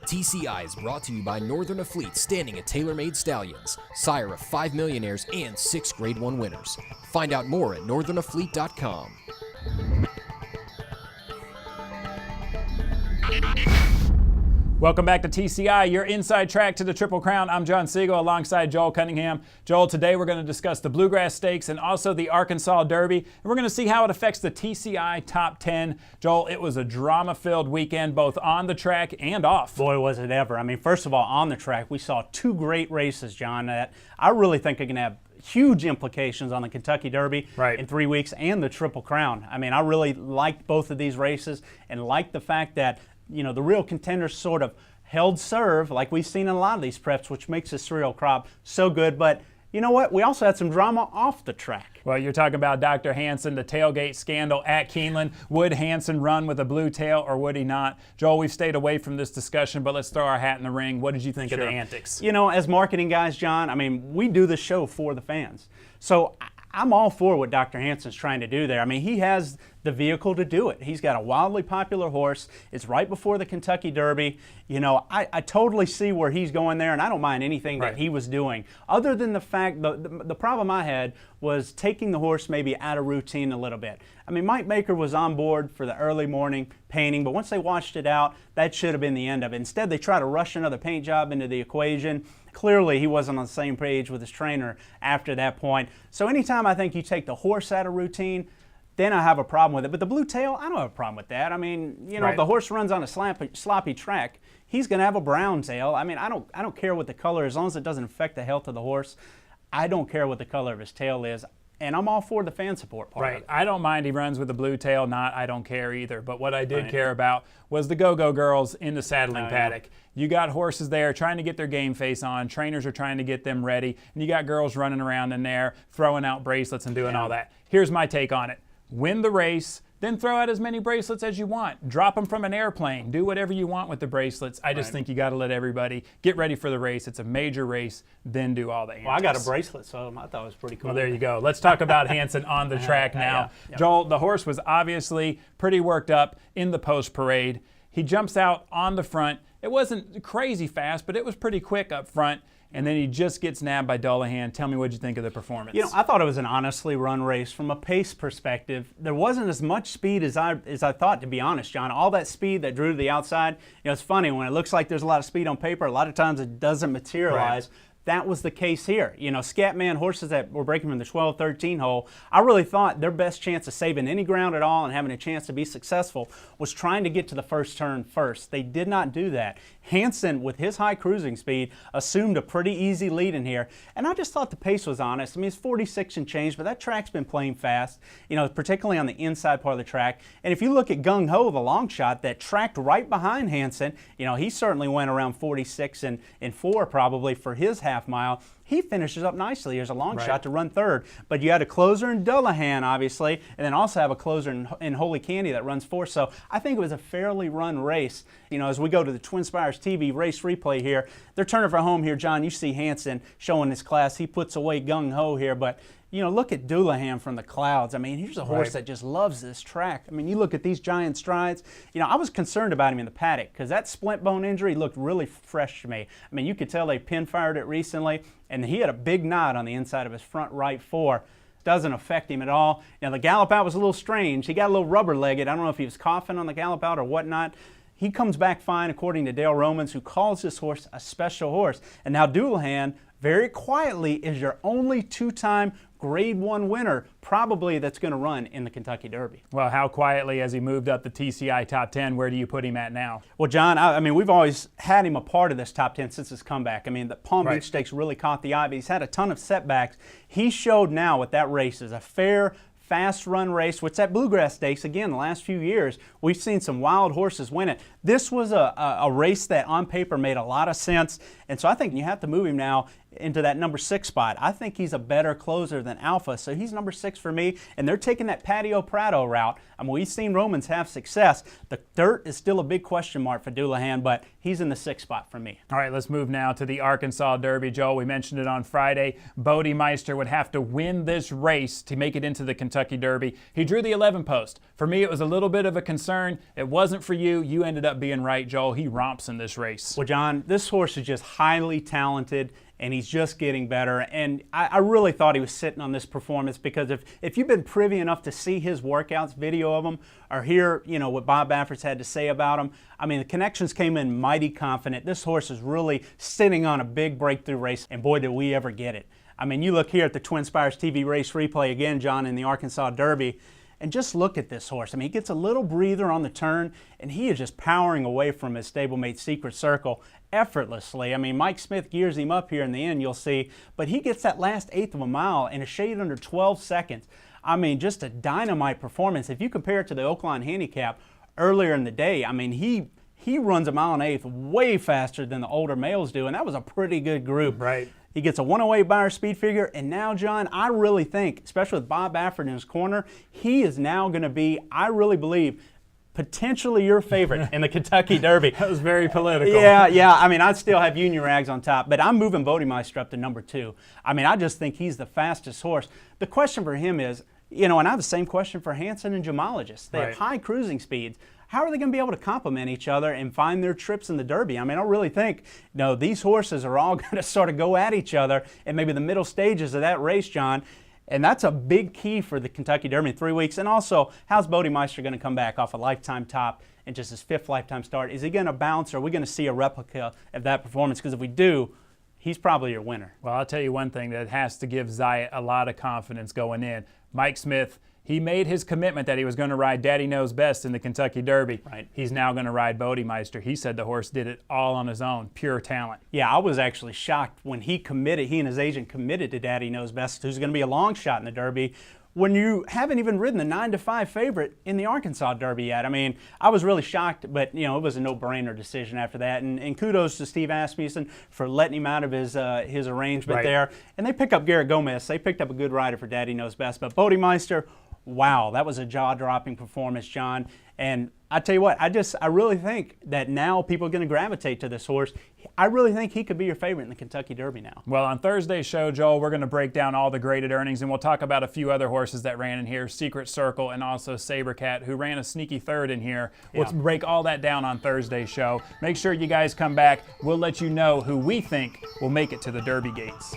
TCI is brought to you by Northern Afleet Standing at TaylorMade Stallions, sire of 5 millionaires and 6 Grade 1 winners. Find out more at northernafleet.com. Welcome back to TCI, your inside track to the Triple Crown. I'm John Siegel alongside Joel Cunningham. Joel, today we're going to discuss the Bluegrass Stakes and also the Arkansas Derby. And we're going to see how it affects the TCI Top 10. Joel, it was a drama-filled weekend, both on the track and off. Boy, was it ever. I mean, first of all, on the track, we saw two great races, John, that I really think are going to have huge implications on the Kentucky Derby in 3 weeks and the Triple Crown. I mean, I really liked both of these races and liked the fact that, you know, the real contenders sort of held serve like we've seen in a lot of these preps, which makes this cereal crop so good. But you know what? We also had some drama off the track. Well, you're talking about Dr. Hansen, the tailgate scandal at Keeneland. Would Hansen run with a blue tail or would he not? Joel, we've stayed away from this discussion, but let's throw our hat in the ring. What did you think of the antics? You know, as marketing guys, John, I mean, we do this show for the fans. So I'm all for what Dr. Hansen's trying to do there. I mean, he has the vehicle to do it. He's got a wildly popular horse. It's right before the Kentucky Derby. You know, I totally see where he's going there, and I don't mind anything that he was doing. Other than the fact, the problem I had was taking the horse maybe out of routine a little bit. I mean, Mike Baker was on board for the early morning painting, but once they washed it out, that should have been the end of it. Instead, they try to rush another paint job into the equation. Clearly, he wasn't on the same page with his trainer after that point. So anytime I think you take the horse out of routine, then I have a problem with it. But the blue tail, I don't have a problem with that. I mean, you know, if the horse runs on a sloppy track, he's going to have a brown tail. I mean, I don't care what the color, as long as it doesn't affect the health of the horse. I don't care what the color of his tail is. And I'm all for the fan support part of it. I don't mind he runs with a blue tail, I don't care either. But what I did care about was the go-go girls in the saddling paddock. You got horses there trying to get their game face on. Trainers are trying to get them ready. And you got girls running around in there, throwing out bracelets and doing all that. Here's my take on it. Win the race, then throw out as many bracelets as you want. Drop them from an airplane. Do whatever you want with the bracelets. I just think you got to let everybody get ready for the race. It's a major race, then do all the antics. Well, I got a bracelet, so I thought it was pretty cool. Well, there you go. Let's talk about Hansen on the track now. Joel, the horse was obviously pretty worked up in the post parade. He jumps out on the front. It wasn't crazy fast, but it was pretty quick up front. And then he just gets nabbed by Dullahan. Tell me what you think of the performance. You know, I thought it was an honestly run race from a pace perspective. There wasn't as much speed as I thought, to be honest, John. All that speed that drew to the outside, you know, it's funny, when it looks like there's a lot of speed on paper, a lot of times it doesn't materialize. That was the case here. You know, Scatman horses that were breaking from the 12-13 hole, I really thought their best chance of saving any ground at all and having a chance to be successful was trying to get to the first turn first. They did not do that. Hansen, with his high cruising speed, assumed a pretty easy lead in here, and I just thought the pace was honest. I mean, it's 46 and change, but that track's been playing fast, you know, particularly on the inside part of the track. And if you look at Gung Ho, the long shot that tracked right behind Hansen, you know, he certainly went around 46 and 4 probably for his half mile. He finishes up nicely. There's a long shot to run third. But you had a closer in Dullahan, obviously, and then also have a closer in Holy Candy that runs fourth. So I think it was a fairly run race. You know, as we go to the Twin Spires TV race replay here, they're turning for home here, John. You see Hansen showing his class. He puts away Gung Ho here, but you know, look at Dullahan from the clouds. I mean, here's a horse that just loves this track. I mean, you look at these giant strides. You know, I was concerned about him in the paddock because that splint bone injury looked really fresh to me. I mean, you could tell they pin-fired it recently, and he had a big knot on the inside of his front right fore. Doesn't affect him at all. Now, the gallop out was a little strange. He got a little rubber-legged. I don't know if he was coughing on the gallop out or whatnot. He comes back fine, according to Dale Romans, who calls this horse a special horse. And now Dullahan, very quietly, is your only two-time Grade 1 winner, probably, that's going to run in the Kentucky Derby. Well, how quietly has he moved up the TCI Top 10? Where do you put him at now? Well, John, I mean, we've always had him a part of this Top 10 since his comeback. I mean, the Palm Beach Stakes really caught the eye, but he's had a ton of setbacks. He showed now with that race is a fair, fast run race, which that Bluegrass Stakes, again, the last few years, we've seen some wild horses win it. This was a race that on paper made a lot of sense, and so I think you have to move him now into that number 6 spot. I think he's a better closer than Alpha, so he's number 6 for me, and they're taking that Patio Prado route. I mean, we've seen Romans have success. The dirt is still a big question mark for Doulahan, but he's in the 6th spot for me. All right, let's move now to the Arkansas Derby. Joel, we mentioned it on Friday. Bodemeister would have to win this race to make it into the Kentucky Derby. He drew the 11 post. For me, it was a little bit of a concern. It wasn't for you. You ended up being right, Joel. He romps in this race. Well, John, this horse is just highly talented, and he's just getting better. And I really thought he was sitting on this performance, because if you've been privy enough to see his workouts, video of him, or hear, you know, what Bob Baffert's had to say about him, I mean, the connections came in mighty confident. This horse is really sitting on a big breakthrough race, and boy, did we ever get it. I mean, you look here at the Twin Spires TV race replay again, John, in the Arkansas Derby, and just look at this horse. I mean, he gets a little breather on the turn, and he is just powering away from his stablemate Secret Circle effortlessly. I mean, Mike Smith gears him up here in the end, you'll see, but he gets that last 1/8 of a mile in a shade under 12 seconds. I mean, just a dynamite performance. If you compare it to the Oakland Handicap earlier in the day, I mean, he runs a 1.1 miles way faster than the older males do, and that was a pretty good group. Right. He gets a 108 Beyer speed figure, and now, John, I really think, especially with Bob Baffert in his corner, he is now going to be, I really believe, potentially your favorite in the Kentucky Derby. That was very political. Yeah. I mean, I still have Union Rags on top, but I'm moving Bodemeister up to number 2. I mean, I just think he's the fastest horse. The question for him is, you know, and I have the same question for Hansen and Gemologist. They have high cruising speeds. How are they going to be able to complement each other and find their trips in the Derby? I mean, I really think, you know, these horses are all going to sort of go at each other in maybe the middle stages of that race, John. And that's a big key for the Kentucky Derby in 3 weeks. And also, how's Bodemeister going to come back off a lifetime top and just his 5th lifetime start? Is he going to bounce, or are we going to see a replica of that performance? Because if we do, he's probably your winner. Well, I'll tell you one thing that has to give Zayat a lot of confidence going in. Mike Smith, he made his commitment that he was going to ride Daddy Knows Best in the Kentucky Derby. Right. He's now going to ride Bodemeister. He said the horse did it all on his own, pure talent. Yeah, I was actually shocked when he and his agent committed to Daddy Knows Best, who's going to be a long shot in the Derby, when you haven't even ridden the 9-5 favorite in the Arkansas Derby yet. I mean, I was really shocked, but, you know, it was a no-brainer decision after that. And kudos to Steve Asmussen for letting him out of his arrangement there. And they pick up Garrett Gomez. They picked up a good rider for Daddy Knows Best. But Bodemeister, wow, that was a jaw-dropping performance, John. And I tell you what, I really think that now people are going to gravitate to this horse. I really think he could be your favorite in the Kentucky Derby now. Well, on Thursday's show, Joel, we're going to break down all the graded earnings, and we'll talk about a few other horses that ran in here, Secret Circle and also Sabercat, who ran a sneaky 3rd in here. We'll break all that down on Thursday's show. Make sure you guys come back. We'll let you know who we think will make it to the Derby gates.